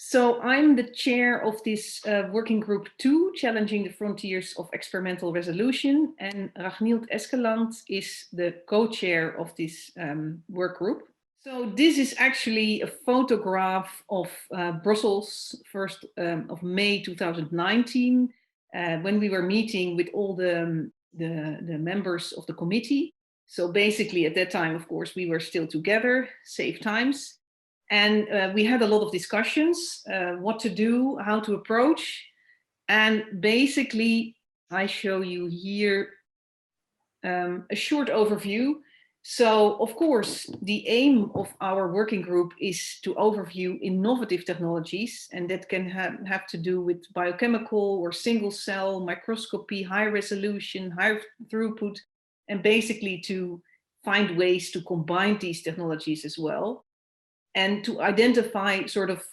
So I'm the chair of this working group 2, Challenging the Frontiers of Experimental Resolution, and Ragnhild Eskeland is the co-chair of this work group. So this is actually a photograph of Brussels, 1st of May 2019, when we were meeting with all the members of the committee. So basically at that time, of course, we were still together, safe times. And we had a lot of discussions, what to do, how to approach. And basically, I show you here a short overview. So, of course, the aim of our working group is to overview innovative technologies, and that can have to do with biochemical or single cell, microscopy, high resolution, high throughput, and basically to find ways to combine these technologies as well, and to identify sort of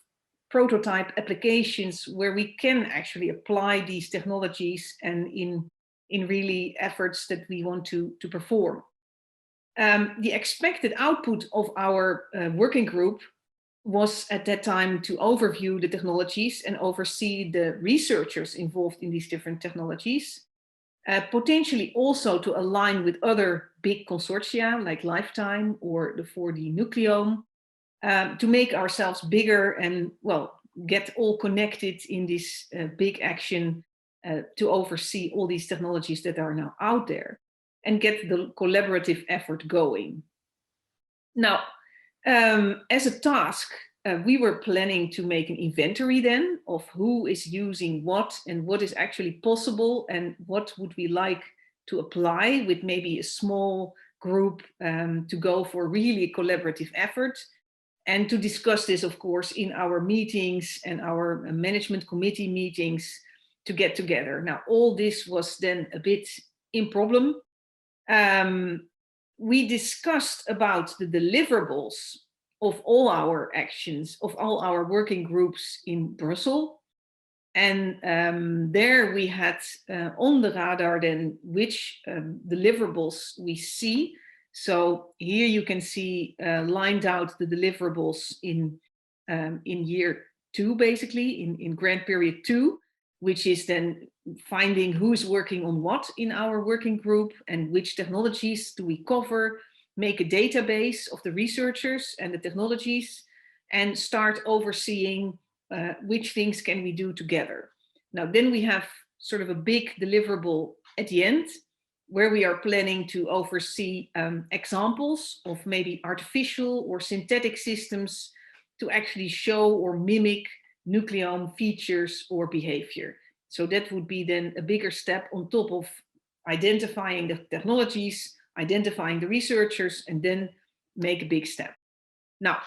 prototype applications where we can actually apply these technologies and in really efforts that we want to perform. The expected output of our working group was at that time to overview the technologies and oversee the researchers involved in these different technologies, potentially also to align with other big consortia like Lifetime or the 4D Nucleome, to make ourselves bigger and, well, get all connected in this big action to oversee all these technologies that are now out there and get the collaborative effort going. Now, as a task, we were planning to make an inventory then of who is using what and what is actually possible and what would we like to apply with maybe a small group to go for really a collaborative effort. And to discuss this, of course, in our meetings and our management committee meetings to get together. Now, all this was then a bit in problem. We discussed about the deliverables of all our actions, of all our working groups in Brussels. And there we had on the radar then which deliverables we see. So here you can see lined out the deliverables in year 2, basically, in grant period 2, which is then finding who's working on what in our working group and which technologies do we cover, make a database of the researchers and the technologies, and start overseeing which things can we do together. Now, then we have sort of a big deliverable at the end, where we are planning to oversee examples of maybe artificial or synthetic systems to actually show or mimic nucleome features or behavior. So that would be then a bigger step on top of identifying the technologies, identifying the researchers, and then make a big step. Now,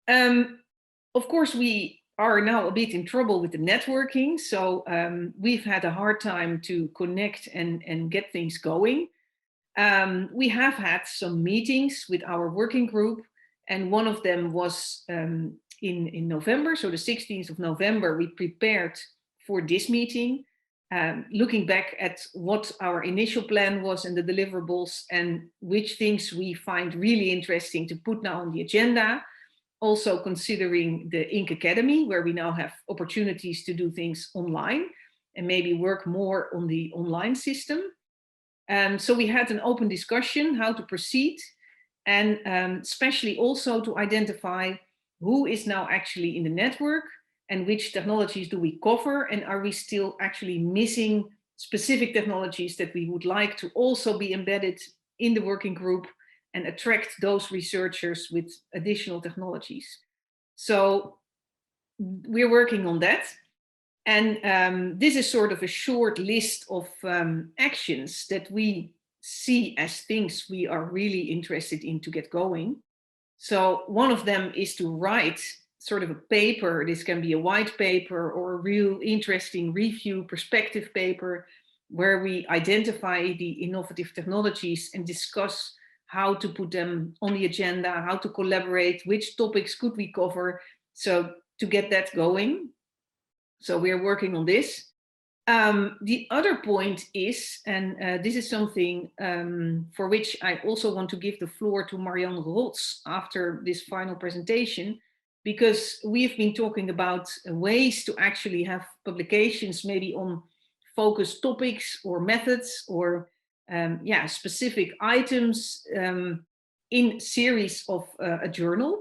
of course, we are now a bit in trouble with the networking. So we've had a hard time to connect and get things going. We have had some meetings with our working group, and one of them was in November. So the 16th of November, we prepared for this meeting, looking back at what our initial plan was and the deliverables and which things we find really interesting to put now on the agenda. Also considering the Inc. Academy, where we now have opportunities to do things online and maybe work more on the online system. So we had an open discussion how to proceed, and especially also to identify who is now actually in the network and which technologies do we cover, and are we still actually missing specific technologies that we would like to also be embedded in the working group and attract those researchers with additional technologies. So we're working on that. And this is sort of a short list of actions that we see as things we are really interested in to get going. So one of them is to write sort of a paper. This can be a white paper or a real interesting review perspective paper where we identify the innovative technologies and discuss how to put them on the agenda, how to collaborate, which topics could we cover, so to get that going. So we're working on this. The other point is, and this is something for which I also want to give the floor to Marianne Rots after this final presentation, because we've been talking about ways to actually have publications maybe on focused topics or methods or yeah, specific items in series of a journal.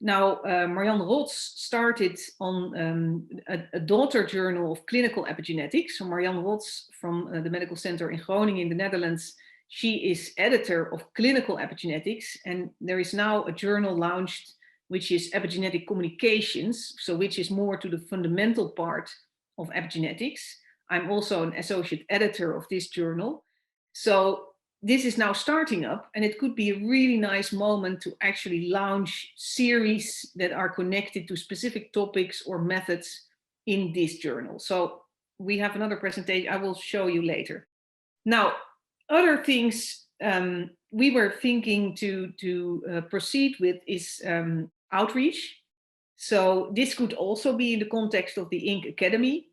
Now, Marianne Rots started on a daughter journal of clinical epigenetics. So Marianne Rots from the Medical Center in Groningen in the Netherlands, she is editor of clinical epigenetics. And there is now a journal launched, which is epigenetic communications. So which is more to the fundamental part of epigenetics. I'm also an associate editor of this journal. So this is now starting up, and it could be a really nice moment to actually launch series that are connected to specific topics or methods in this journal. So we have another presentation I will show you later. Now, other things we were thinking to proceed with is outreach. So this could also be in the context of the INC Academy.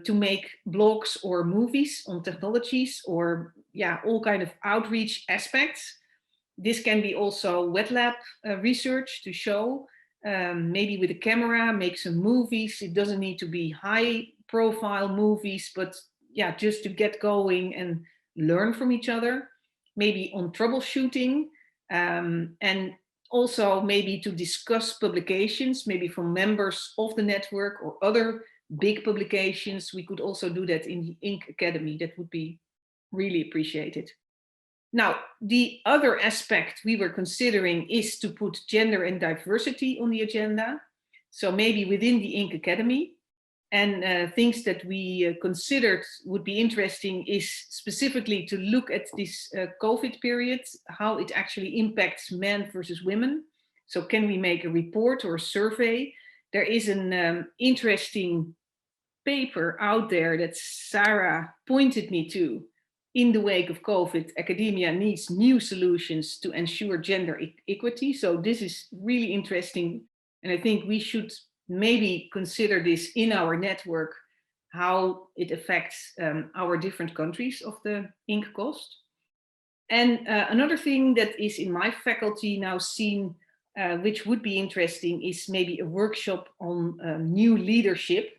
To make blogs or movies on technologies or yeah, all kind of outreach aspects. This can be also wet lab research to show, maybe with a camera, make some movies. It doesn't need to be high profile movies, but yeah, just to get going and learn from each other, maybe on troubleshooting, and also maybe to discuss publications, maybe from members of the network or other big publications. We could also do that in the INC Academy. That would be really appreciated. Now, the other aspect we were considering is to put gender and diversity on the agenda. So maybe within the INC Academy. And things that we considered would be interesting is specifically to look at this COVID period, how it actually impacts men versus women. So can we make a report or a survey? There is an interesting paper out there that Sarah pointed me to. In the wake of COVID, academia needs new solutions to ensure gender equity. So this is really interesting. And I think we should maybe consider this in our network, how it affects our different countries of the INC COST. And another thing that is in my faculty now seen, which would be interesting, is maybe a workshop on new leadership.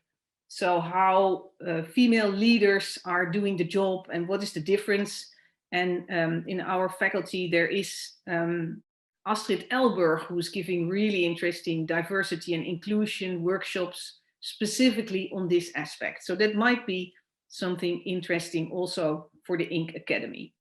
So how female leaders are doing the job and what is the difference. And in our faculty, there is Astrid Elberg, who's giving really interesting diversity and inclusion workshops specifically on this aspect. So that might be something interesting also for the INC Academy.